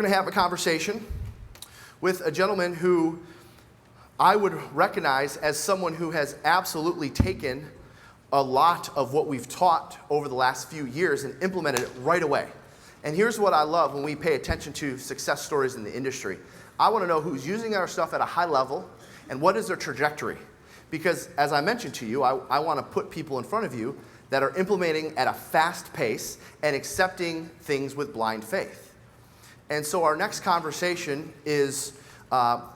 We're going to have a conversation with a gentleman who I would recognize as someone who has absolutely taken a lot of what we've taught over the last few years and implemented it right away. And here's what I love when we pay attention to success stories in the industry. I want to know who's using our stuff at a high level and what is their trajectory. Because as I mentioned to you, I want to put people in front of you that are implementing at a fast pace and accepting things with blind faith. And so our next conversation is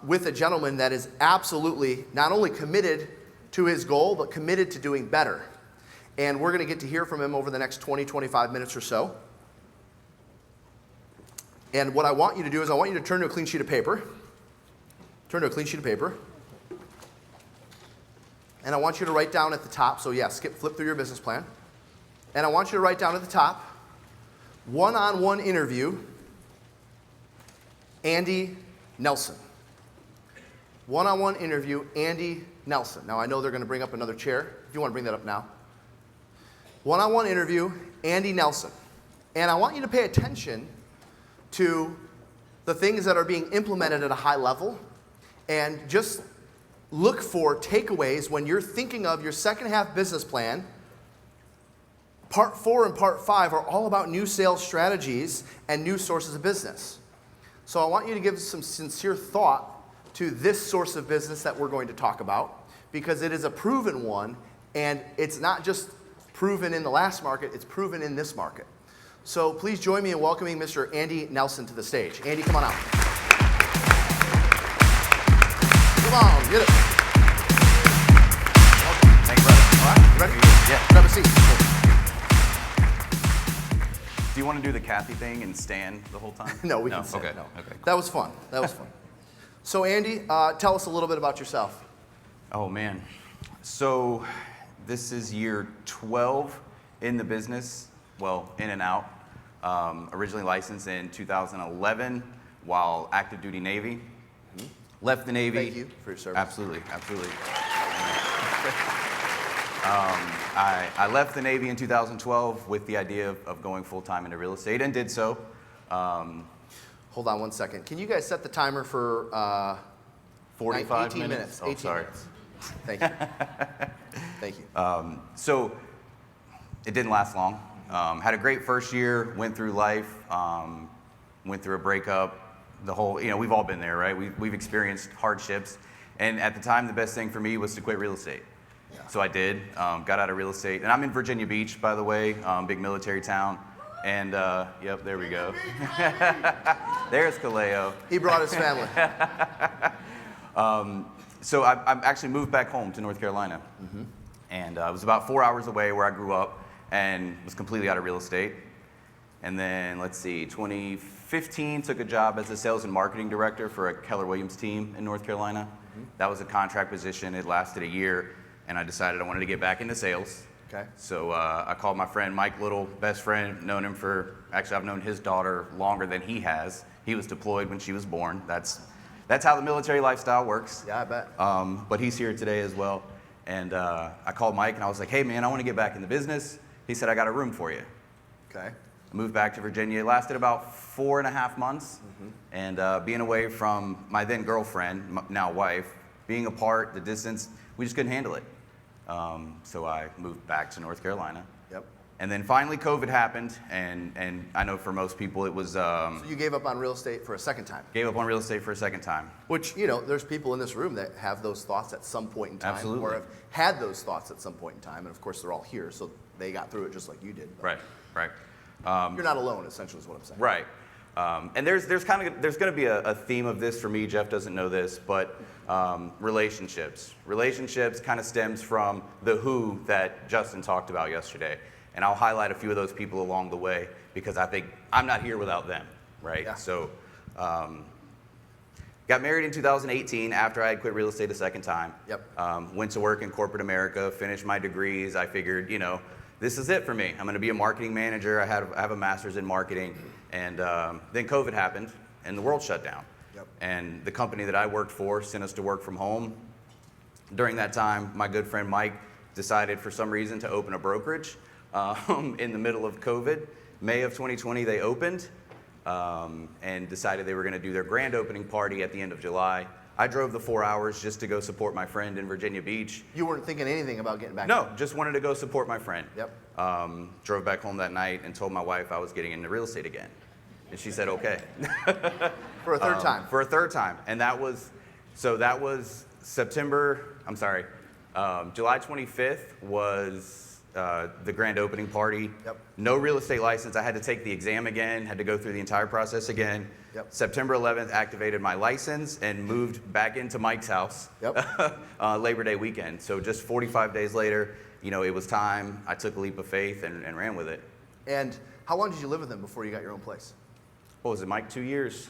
with a gentleman that is absolutely not only committed to his goal, but committed to doing better. And we're going to get to hear from him over the next 20, 25 minutes or so. And what I want you to do is I want you to turn to a clean sheet of paper. Turn to a clean sheet of paper. And I want you to write down at the top, so yeah, flip through your business plan. And I want you to write down at the top, one-on-one interview, Andy Nelson. One-on-one interview, Andy Nelson. Now I know they're going to bring up another chair, if you want to bring that up now. One-on-one interview, Andy Nelson. And I want you to pay attention to the things that are being implemented at a high level and just look for takeaways when you're thinking of your second half business plan. Part 4 and Part 5 are all about new sales strategies and new sources of business. So I want you to give some sincere thought to this source of business that we're going to talk about, because it is a proven one, and it's not just proven in the last market, it's proven in this market. So please join me in welcoming Mr. Andy Nelson to the stage. Andy, come on out. Come on, get it. Thanks, brother. All right, ready? Yeah. Grab a seat. Do you want to do the Kathy thing and stand the whole time? No, we can sit. Okay. No. Okay. Cool. That was fun. That was fun. So Andy, tell us a little bit about yourself. Oh man. So this is year 12 in the business. Well, in and out. Originally licensed in 2011 while active duty Navy. Mm-hmm. Left the Navy. Thank you for your service. Absolutely. I left the Navy in 2012 with the idea of going full-time into real estate, and did so. Hold on one second. Can you guys set the timer for 45 18 minutes? 18 sorry. minutes. Thank you. Thank you. So it didn't last long. Had a great first year, went through life, went through a breakup, the whole, we've all been there, right? We've experienced hardships. And at the time, the best thing for me was to quit real estate. Yeah. So I did, got out of real estate. And I'm in Virginia Beach, by the way, big military town. And, yep, there we go. There's Kaleo. He brought his family. So I actually moved back home to North Carolina. Mm-hmm. And it was about 4 hours away where I grew up, and was completely out of real estate. And then, 2015, took a job as a sales and marketing director for a Keller Williams team in North Carolina. Mm-hmm. That was a contract position. It lasted a year, and I decided I wanted to get back into sales. Okay. So I called my friend Mike Little, best friend, known him for, actually I've known his daughter longer than he has. He was deployed when she was born. That's how the military lifestyle works. Yeah, I bet. But he's here today as well. And I called Mike and I was like, hey man, I want to get back in the business. He said, I got a room for you. Okay. I moved back to Virginia. It lasted about 4.5 months. Mm-hmm. And being away from my then girlfriend, now wife, being apart, the distance, we just couldn't handle it. So I moved back to North Carolina. Yep. And then finally COVID happened, and I know for most people it was... So you gave up on real estate for a second time? Gave up on real estate for a second time. Which, there's people in this room that have those thoughts at some point in time. Absolutely. Or have had those thoughts at some point in time, and of course they're all here, so they got through it just like you did. Right. You're not alone, essentially is what I'm saying. Right. And there's going to be a theme of this for me. Jeff doesn't know this, but relationships. Relationships kind of stems from the who that Justin talked about yesterday. And I'll highlight a few of those people along the way because I think I'm not here without them, right? Yeah. So got married in 2018 after I had quit real estate a second time. Yep. Went to work in corporate America, finished my degrees. I figured, this is it for me. I'm going to be a marketing manager. I have a master's in marketing. And then COVID happened and the world shut down. Yep. And the company that I worked for sent us to work from home. During that time, my good friend Mike decided for some reason to open a brokerage in the middle of COVID. May of 2020, they opened. and decided they were going to do their grand opening party at the end of July. I drove the 4 hours just to go support my friend in Virginia Beach. You weren't thinking anything about getting back? No, just wanted to go support my friend. Yep. Drove back home that night and told my wife I was getting into real estate again. And she said, okay. For a third time? For a third time. And that was July 25th was the grand opening party. Yep. No real estate license. I had to take the exam again, had to go through the entire process again. Yep. September 11th, activated my license and moved back into Mike's house. Yep. Labor Day weekend. So just 45 days later, it was time. I took a leap of faith and ran with it. And how long did you live with him before you got your own place? What was it, Mike? 2 years?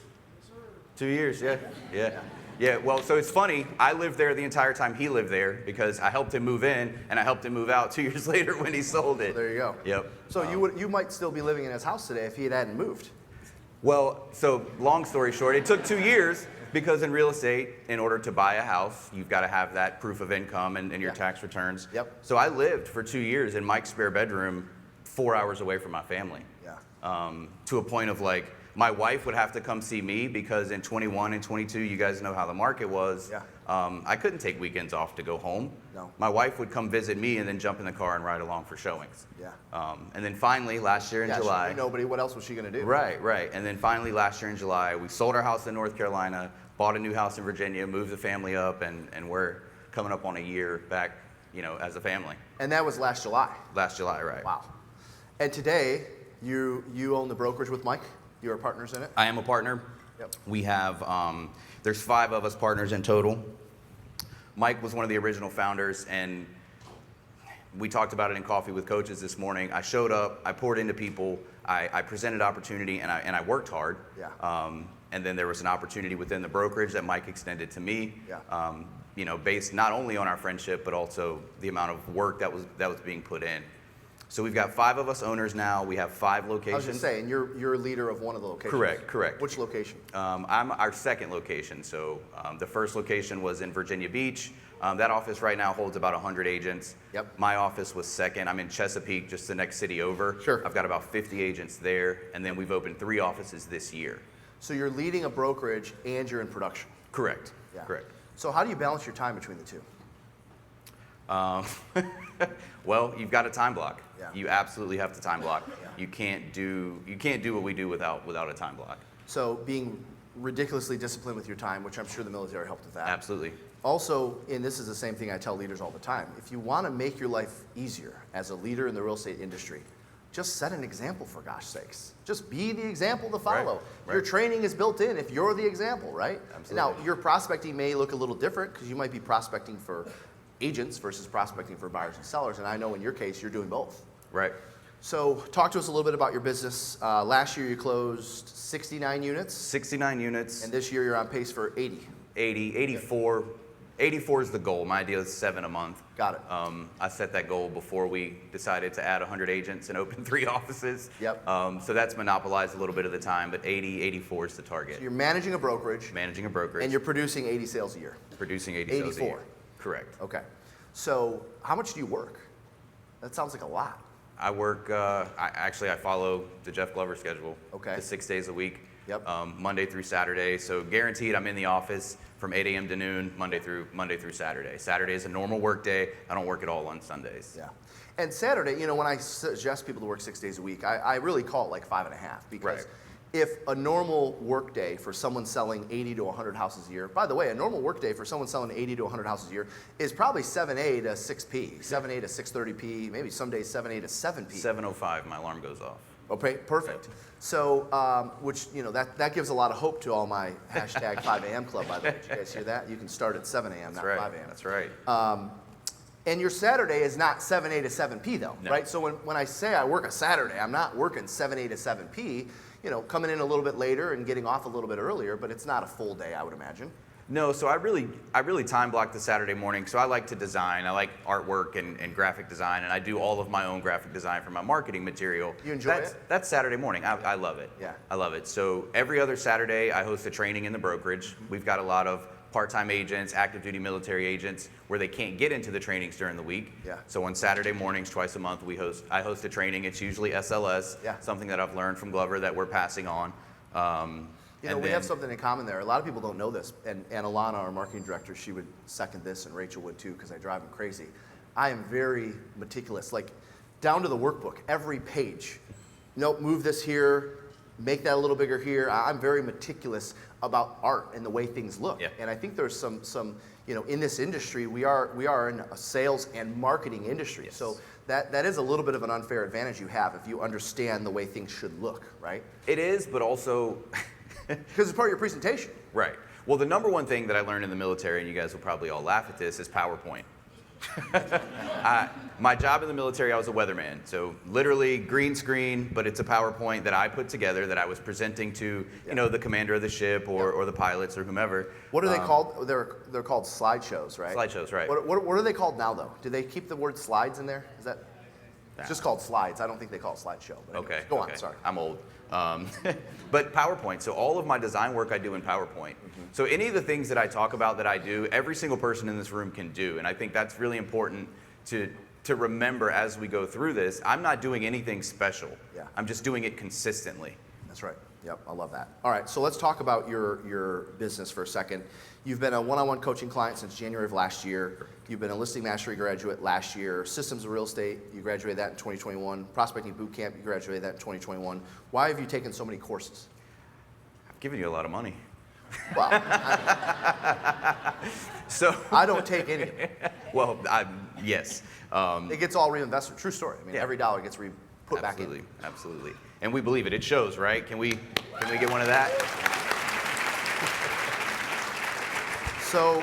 2 years, yeah. Yeah, well, so it's funny. I lived there the entire time he lived there because I helped him move in and I helped him move out 2 years later when he sold it. So there you go. Yep. So you might still be living in his house today if he hadn't moved. Well, so long story short, it took 2 years because in real estate, in order to buy a house, you've got to have that proof of income and your tax returns. Yep. So I lived for 2 years in Mike's spare bedroom, 4 hours away from my family. Yeah. To a point of like, my wife would have to come see me because in 21 and 22, you guys know how the market was. Yeah. I couldn't take weekends off to go home. No. My wife would come visit me and then jump in the car and ride along for showings. Yeah. And then finally, last year in July. She knew nobody. What else was she going to do? Right. And then finally, last year in July, we sold our house in North Carolina, bought a new house in Virginia, moved the family up, and we're coming up on a year back, as a family. And that was last July. Last July, right. Wow. And today, you own the brokerage with Mike? You are partners in it? I am a partner. Yep. We have, there's 5 of us partners in total. Mike was one of the original founders, and we talked about it in Coffee with Coaches this morning. I showed up, I poured into people, I presented opportunity, and I worked hard. Yeah. And then there was an opportunity within the brokerage that Mike extended to me. Yeah. Based not only on our friendship, but also the amount of work that was being put in. So we've got 5 of us owners now. We have 5 locations. I was just saying, you're a leader of one of the locations. Correct. Which location? I'm our second location. So the first location was in Virginia Beach. That office right now holds about 100 agents. Yep. My office was second. I'm in Chesapeake, just the next city over. Sure. I've got about 50 agents there, and then we've opened 3 offices this year. So you're leading a brokerage and you're in production. Correct. Yeah. Correct. So how do you balance your time between the two? Well, you've got a time block. Yeah. You absolutely have to time block. Yeah. You can't do what we do without a time block. So being ridiculously disciplined with your time, which I'm sure the military helped with that. Absolutely. Also, and this is the same thing I tell leaders all the time, if you want to make your life easier as a leader in the real estate industry, just set an example, for gosh sakes. Just be the example to follow. Right. Your training is built in if you're the example, right? Absolutely. Now, your prospecting may look a little different because you might be prospecting for agents versus prospecting for buyers and sellers, and I know in your case, you're doing both. Right. So talk to us a little bit about your business. Last year you closed 69 units, 69 units. and this year you're on pace for 80. 80, 84. 84 is the goal. My idea is 7 a month. Got it. I set that goal before we decided to add 100 agents and open 3 offices. Yep. So that's monopolized a little bit of the time, but 80, 84 is the target. So you're managing a brokerage, Managing a brokerage. and you're producing 80 sales a year. producing 80 sales a 84. year. Correct. Okay. So how much do you work? That sounds like a lot. I work, I follow the Jeff Glover schedule. Okay. The 6 days a week. Yep. Monday through Saturday. So guaranteed I'm in the office from 8 a.m. to noon, Monday through Saturday. Saturday is a normal work day. I don't work at all on Sundays. Yeah. And Saturday, when I suggest people to work 6 days a week, I really call it like 5.5 because Right. if a normal work day for someone selling 80 to 100 houses a year, by the way, a normal work day for someone selling 80 to 100 houses a year is probably 7A to 6P, 7A to 6:30P, maybe some days 7A to 7P. 7:05, my alarm goes off. Okay, perfect. So, which, that gives a lot of hope to all my hashtag 5 a.m. club, by the way. Did you guys hear that? You can start at 7 a.m., not That's right. 5 a.m. That's right. And your Saturday is not 7A to 7P though, No. right? So when I say I work a Saturday, I'm not working 7A to 7P, coming in a little bit later and getting off a little bit earlier, but it's not a full day, I would imagine. No, so I really time block the Saturday morning. So I like to design. I like artwork and graphic design, and I do all of my own graphic design for my marketing material. You enjoy that's, it? That's Saturday morning. I love it. Yeah. I love it. So every other Saturday, I host a training in the brokerage. We've got a lot of part-time agents, active duty military agents, where they can't get into the trainings during the week. Yeah. So on Saturday mornings, twice a month, I host a training. It's usually SLS, Yeah. something that I've learned from Glover that we're passing on. You know, we have something in common there. A lot of people don't know this, and Alana, our marketing director, she would second this, and Rachel would too, because I drive them crazy. I am very meticulous, like down to the workbook, every page. Nope, move this here, make that a little bigger here. I'm very meticulous about art and the way things look. Yeah. And I think there's some, you know, in this industry, we are in a sales and marketing industry. Yes. So that is a little bit of an unfair advantage you have if you understand the way things should look, right? It is, but also Because it's part of your presentation. right. Well, the number one thing that I learned in the military, and you guys will probably all laugh at this, is PowerPoint. My job in the military, I was a weatherman. So literally green screen, but it's a PowerPoint that I put together that I was presenting to, you know, the commander of the ship or the pilots or whomever. What are they called? They're called slideshows, right? Slideshows, right. What are they called now, though? Do they keep the word slides in there? Is that? It's just called slides. I don't think they call it slideshow. But anyways, Okay. Go on, okay. sorry. I'm old. But PowerPoint, so all of my design work I do in PowerPoint. So any of the things that I talk about that I do, every single person in this room can do. And I think that's really important to remember as we go through this. I'm not doing anything special. Yeah. I'm just doing it consistently. That's right. Yep, I love that. All right, so let's talk about your business for a second. You've been a one-on-one coaching client since January of last year. You've been a listing mastery graduate last year. Systems of real estate, you graduated that in 2021. Prospecting boot camp, you graduated that in 2021. Why have you taken so many courses? I've given you a lot of money. Well, So, I don't take any. well, yes. It gets all reinvested. True story. I mean, Yeah. every dollar gets put back in. Absolutely, absolutely. And we believe it. It shows, right? Can we get one of that? So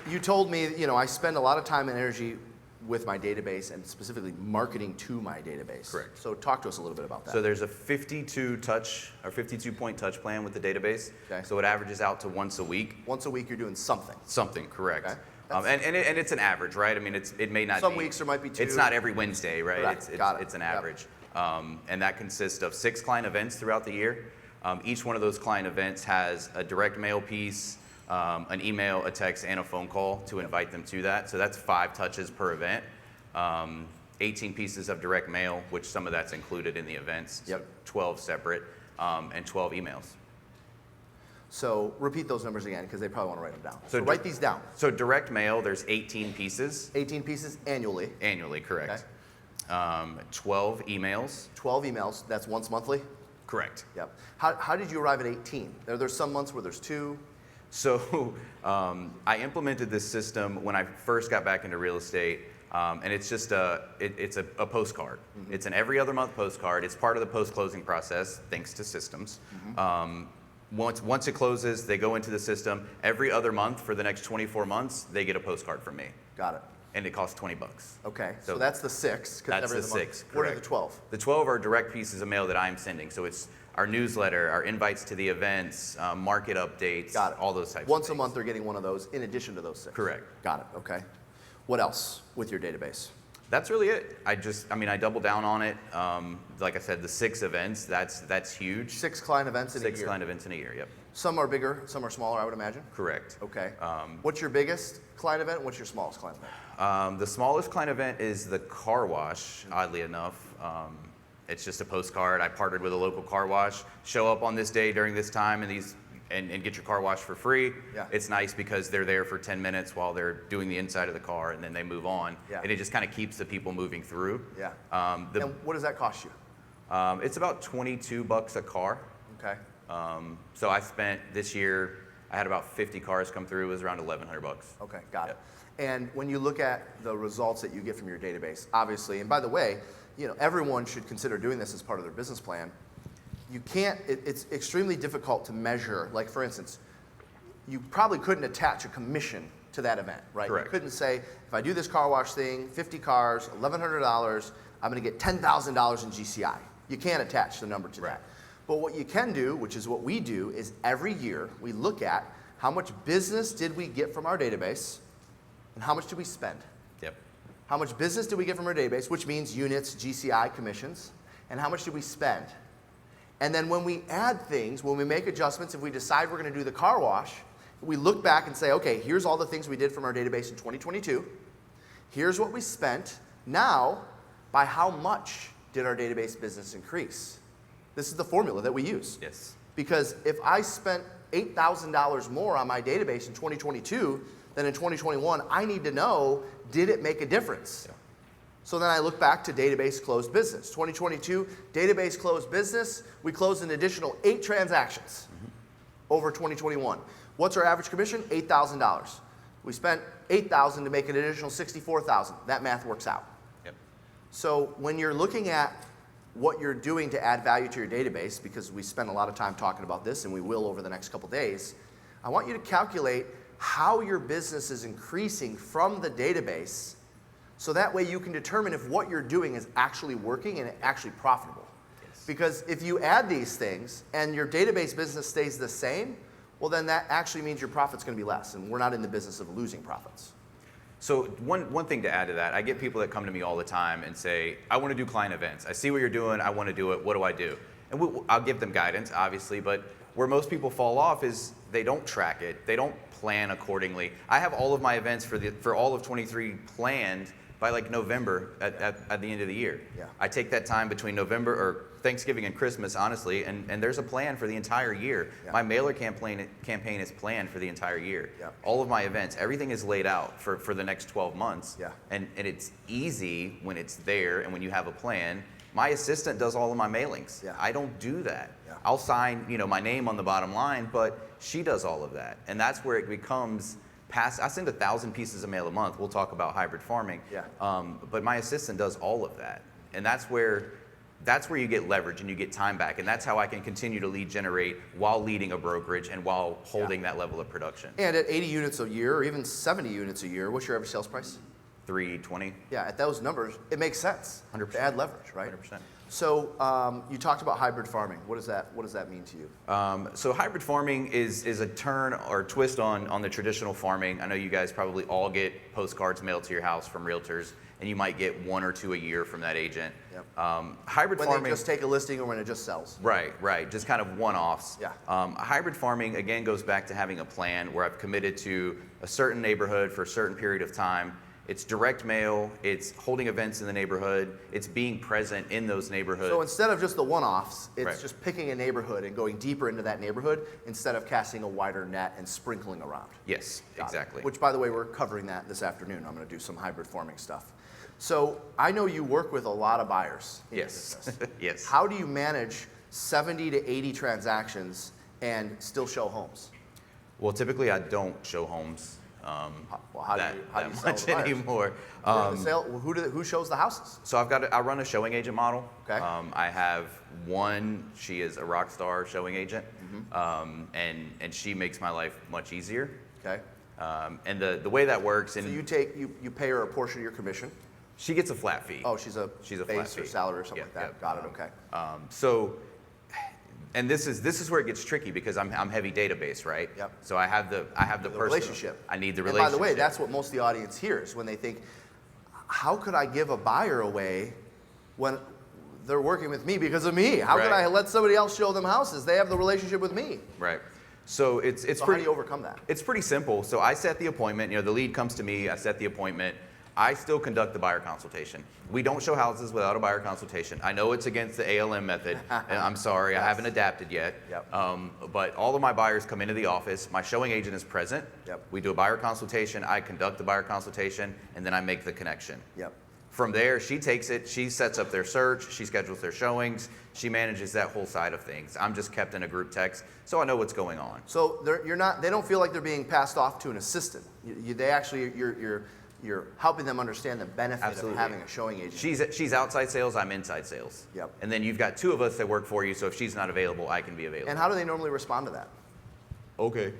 you told me, you know, I spend a lot of time and energy with my database and specifically marketing to my database. Correct. So talk to us a little bit about that. So there's a 52 point touch plan with the database. Okay. So it averages out to once a week. Once a week you're doing something. Something, correct. Okay. And it's an average, right? I mean, it may not Some be. weeks there might be 2. It's not every Wednesday, right? Correct. Got it. It's an Yep. average. And that consists of 6 client events throughout the year. Each one of those client events has a direct mail piece, an email, a text, and a phone call to invite them to that. So that's 5 touches per event. 18 pieces of direct mail, which some of that's included in the events. Yep. So 12 separate, and 12 emails. So repeat those numbers again because they probably want to write them down. So So write these down. So direct mail, there's 18 pieces 18 pieces annually. annually, correct. 12 emails, 12 emails. That's once monthly. correct. Yep. How did you arrive at 18? There's some months where there's 2. So I implemented this system when I first got back into real estate, and it's just it's a postcard. Mm-hmm. It's an every other month postcard. It's part of the post-closing process, thanks to systems. Mm-hmm. Once it closes, they go into the system. Every other month for the next 24 months, they get a postcard from me, Got it. and it costs $20. Okay. So So that's the 6. 'Cause that's every the other month. 6, What are the correct. 12? The 12 are direct pieces of mail that I'm sending. So it's our newsletter, our invites to the events, market updates, Got it. all those types of Once a things. month they're getting one of those in addition to those 6. Correct. Got it. Okay. What else with your database? That's really it. I double down on it. Like I said, the 6 events, that's huge. 6 client events in a 6 year. client events in a year, yep. Some are bigger, some are smaller, I would imagine. Correct. Okay. What's your biggest client event? What's your smallest client event? The smallest client event is the car wash, oddly enough. It's just a postcard. I partnered with a local car wash. Show up on this day during this time and get your car washed for free. Yeah. It's nice because they're there for 10 minutes while they're doing the inside of the car, and then they move on. Yeah. And it just kind of keeps the people moving through. Yeah. And And what does that cost you? it's about $22 a car. Okay. So I spent this year, I had about 50 cars come through. It was around $1,100. Okay, got Yep. it. And when you look at the results that you get from your database, obviously, and by the way, you know, everyone should consider doing this as part of their business plan. You can't, it's extremely difficult to measure. Like for instance, you probably couldn't attach a commission to that event, right? Correct. You couldn't say, if I do this car wash thing, 50 cars, $1,100, I'm gonna get $10,000 in GCI. You can't attach the number to Right. that. But what you can do, which is what we do, is every year we look at how much business did we get from our database and how much did we spend. Yep. How much business did we get from our database, which means units, GCI, commissions, and how much did we spend? And then when we add things, when we make adjustments, if we decide we're going to do the car wash, we look back and say, okay, here's all the things we did from our database in 2022. Here's what we spent. Now, by how much did our database business increase? This is the formula that we use. Yes. Because if I spent $8,000 more on my database in 2022 than in 2021, I need to know, did it make a difference? Yeah. So then I look back to database closed business. 2022, database closed business, we closed an additional 8 transactions over 2021. What's our average commission? $8,000. We spent $8,000 to make an additional $64,000. That math works out. Yep. So when you're looking at what you're doing to add value to your database, because we spent a lot of time talking about this and we will over the next couple days, I want you to calculate how your business is increasing from the database, so that way you can determine if what you're doing is actually working and actually profitable. Yes. Because if you add these things and your database business stays the same, well then that actually means your profit's going to be less, and we're not in the business of losing profits. So one thing to add to that, I get people that come to me all the time and say, I want to do client events. I see what you're doing. I want to do it. What do I do? And I'll give them guidance, obviously, but where most people fall off is they don't track it. They don't plan accordingly. I have all of my events for all of 23 planned by like November at the end of the year. Yeah. I take that time between November or Thanksgiving and Christmas, honestly, and there's a plan for the entire year. Yeah. My mailer campaign is planned for the entire year. Yeah. All of my events, everything is laid out for the next 12 months. Yeah. And it's easy when it's there and when you have a plan. My assistant does all of my mailings. Yeah. I don't do that. Yeah. I'll sign, my name on the bottom line, but she does all of that. And that's where it becomes I send 1,000 pieces of mail a month. We'll talk about hybrid farming. Yeah. But my assistant does all of that. And that's where you get leverage and you get time back. And that's how I can continue to lead generate while leading a brokerage and while holding that level of production. And at 80 units a year, or even 70 units a year, what's your average sales price? $320. Yeah, at those numbers, it makes sense 100%. to add leverage, right? 100%. So you talked about hybrid farming. What does that mean to you? So hybrid farming is a turn or twist on the traditional farming. I know you guys probably all get postcards mailed to your house from realtors, and you might get 1 or 2 a year from that agent. Yep. Hybrid When farming, they just take a listing or when it just sells. right, just kind of one-offs. Yeah. Hybrid farming again goes back to having a plan where I've committed to a certain neighborhood for a certain period of time. It's direct mail, it's holding events in the neighborhood, it's being present in those neighborhoods. So instead of just the one-offs, it's Right. just picking a neighborhood and going deeper into that neighborhood instead of casting a wider net and sprinkling around. Yes, Got it. exactly. Which, by the way, we're covering that this afternoon. I'm going to do some hybrid farming stuff. So I know you work with a lot of buyers in your Yes, business. yes. How do you manage 70 to 80 transactions and still show homes? Well, typically I don't show homes Well, how do you sell much to buyers? anymore. During the sale, who shows the houses? So I run a showing agent model. Okay. I have one. She is a rock star showing agent, and she makes my life much easier. Okay. And the way that works, and So you pay her a portion of your commission. she gets a flat fee. Oh, she's a flat base or fee. salary or something Yeah, like that. Got it. Okay. So, and this is where it gets tricky because I'm heavy database, right? Yep. So I have the personal relationship. I need the And relationship. by the way, that's what most of the audience hears when they think, how could I give a buyer away when they're working with me because of me? How could Right. I let somebody else show them houses? They have the relationship with me. right. So it's So how pretty. do you overcome that? It's pretty simple. So I set the appointment. The lead comes to me. I set the appointment. I still conduct the buyer consultation. We don't show houses without a buyer consultation. I know it's against the ALM method. And I'm sorry, Yes. I haven't adapted yet. Yep. But all of my buyers come into the office. My showing agent is present. Yep. We do a buyer consultation. I conduct the buyer consultation, and then I make the connection. Yep. From there, she takes it. She sets up their search. She schedules their showings. She manages that whole side of things. I'm just kept in a group text, so I know what's going on. So they don't feel like they're being passed off to an assistant. You're helping them understand the benefit Absolutely. of having a showing agent. She's outside sales, I'm inside sales. Yep. And then you've got 2 of us that work for you, so if she's not available, I can be available. And how do they normally respond to that? Okay.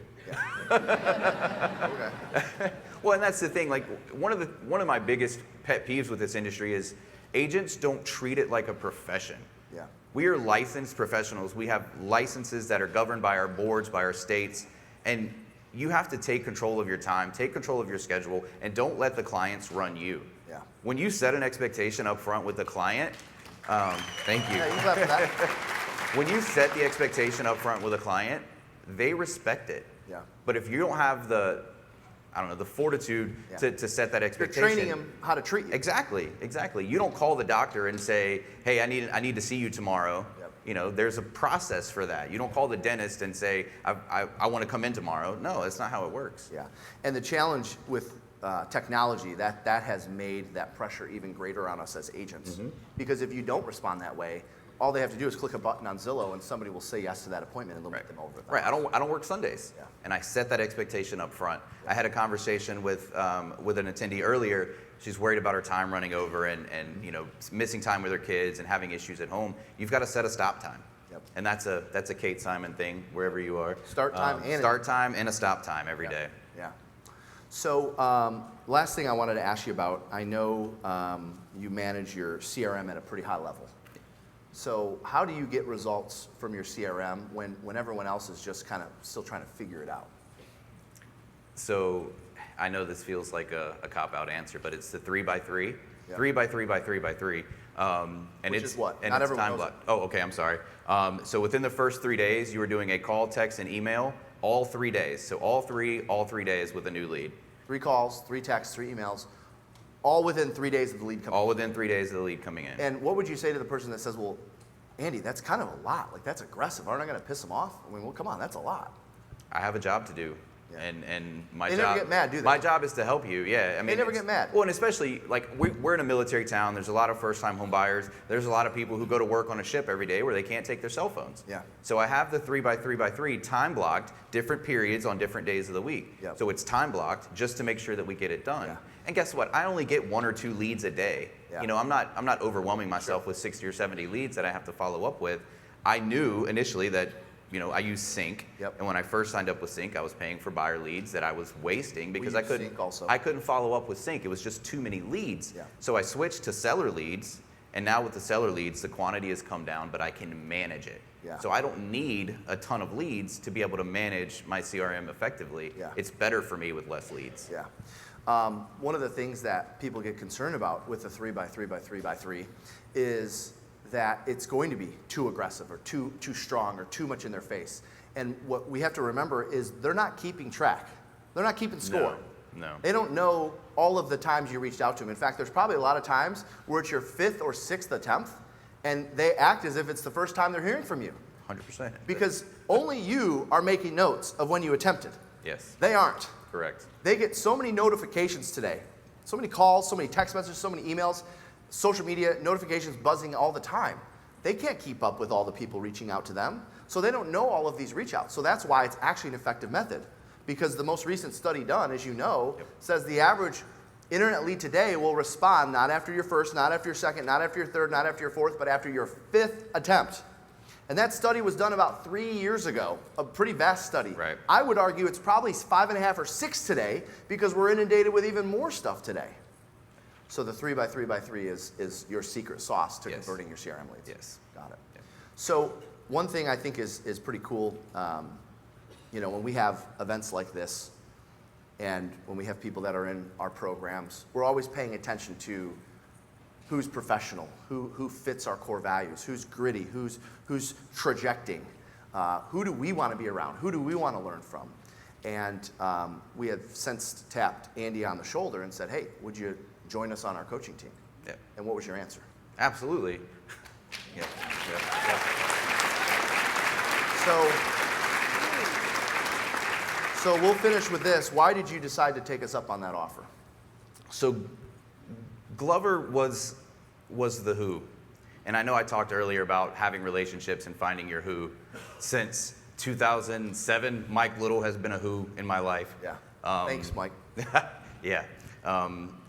Okay. Well, and that's the thing. Like one of my biggest pet peeves with this industry is agents don't treat it like a profession. Yeah. We are licensed professionals. We have licenses that are governed by our boards, by our states, and you have to take control of your time, take control of your schedule, and don't let the clients run you. Yeah. When you set an expectation up front with the client, thank you. Yeah, you can clap for that. When you set the expectation up front with a client, they respect it. Yeah. But if you don't have the fortitude Yeah. to set that You're expectation. training them how to treat you. Exactly. You don't call the doctor and say, hey, I need to see you tomorrow. Yep. there's a process for that. You don't call the dentist and say, I want to come in tomorrow. No, that's not how it works. Yeah, and the challenge with technology, that has made that pressure even greater on us as agents. Because if you don't respond that way, all they have to do is click a button on Zillow and somebody will say yes to that appointment and they'll make them over. Right, I don't work Sundays. Yeah. And I set that expectation up front. I had a conversation with an attendee earlier. She's worried about her time running over and missing time with her kids and having issues at home. You've got to set a stop time. Yep. And that's a Kate Simon thing, wherever you are. Start time and a stop time every day. Yeah. So last thing I wanted to ask you about, I know you manage your CRM at a pretty high level. So how do you get results from your CRM when everyone else is just kind of still trying to figure it out? So I know this feels like a cop-out answer, but it's the 3x3, Yeah. 3x3x3x3. And Which it's is what? And Not it's everyone time knows blocked. Oh, okay, I'm sorry. So within the first 3 days, you were doing a call, text, and email all 3 days. So all three days with a new lead. 3 calls, 3 texts, 3 emails, all within 3 days of the lead coming All within 3 days of the lead coming in. And what would you say to the person that says, well, Andy, that's kind of a lot. Like, that's aggressive. Aren't I going to piss them off? I mean, well, come on, that's a lot. I have a job to do. Yeah. And my They job. never get mad, do they? My job is to help you. Yeah, I mean, never get mad. Well, and especially like we're in a military town. There's a lot of first-time home buyers. There's a lot of people who go to work on a ship every day where they can't take their cell phones. Yeah. So I have the 3x3x3 time blocked, different periods on different days of the week. Yep. So it's time blocked just to make sure that we get it done. Yeah. And guess what? I only get 1 or 2 leads a day. Yeah. I'm not overwhelming myself with 60 or 70 leads that I have to follow up with. I knew initially that I use Sync, Yep. and when I first signed up with Sync, I was paying for buyer leads that I was wasting because use Sync also. I couldn't follow up with Sync. It was just too many leads. Yeah. So I switched to seller leads, and now with the seller leads, the quantity has come down, but I can manage it. Yeah. So I don't need a ton of leads to be able to manage my CRM effectively. Yeah. It's better for me with less leads. Yeah. One of the things that people get concerned about with the 3x3x3x3 is that it's going to be too aggressive or too strong or too much in their face. And what we have to remember is they're not keeping track. They're not keeping score. No. They don't know all of the times you reached out to them. In fact, there's probably a lot of times where it's your 5th or 6th attempt, and they act as if it's the first time they're hearing from you. 100%. Because only you are making notes of when you attempted. Yes. They aren't. Correct. They get so many notifications today, so many calls, so many text messages, so many emails, social media notifications buzzing all the time. They can't keep up with all the people reaching out to them, so they don't know all of these reach outs. So that's why it's actually an effective method, because the most recent study done, as you know, says the average internet lead today will respond not after your first, not after your second, not after your third, not after your fourth, but after your 5th attempt. And that study was done about 3 years ago, a pretty vast study. Right. I would argue it's probably 5.5 or 6 today because we're inundated with even more stuff today. So the 3x3x3 is your secret sauce to converting your CRM leads. Yes. Got it. Yep. So one thing I think is pretty cool, when we have events like this and when we have people that are in our programs, we're always paying attention to who's professional, who fits our core values, who's gritty, who's trajecting, who do we want to be around, who do we want to learn from. And we have since tapped Andy on the shoulder and said, hey, would you join us on our coaching team? Yeah. And what was your answer? Absolutely. Yeah. So we'll finish with this. Why did you decide to take us up on that offer? So Glover was the who. And I know I talked earlier about having relationships and finding your who. Since 2007, Mike Little has been a who in my life. Yeah. Thanks, Mike. Yeah.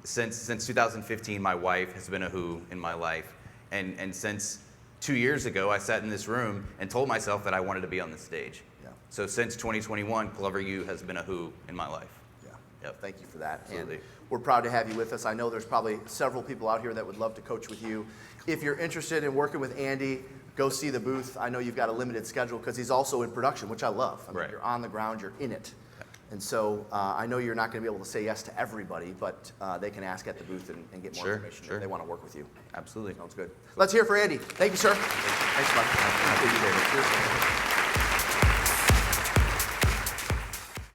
Since 2015, my wife has been a who in my life. And since 2 years ago, I sat in this room and told myself that I wanted to be on this stage. Yeah. So since 2021, Glover U has been a who in my life. Yeah. Yep. Thank you for that. Absolutely. And we're proud to have you with us. I know there's probably several people out here that would love to coach with you. If you're interested in working with Andy, go see the booth. I know you've got a limited schedule because he's also in production, which I love. I mean, Right. You're on the ground, you're in it. And so I know you're not going to be able to say yes to everybody, but they can ask at the booth and get more Sure, information sure. if they want to work with you. Absolutely. Sounds good. Let's hear for Andy. Thank you, sir. Thanks, Mike. I appreciate it. Cheers.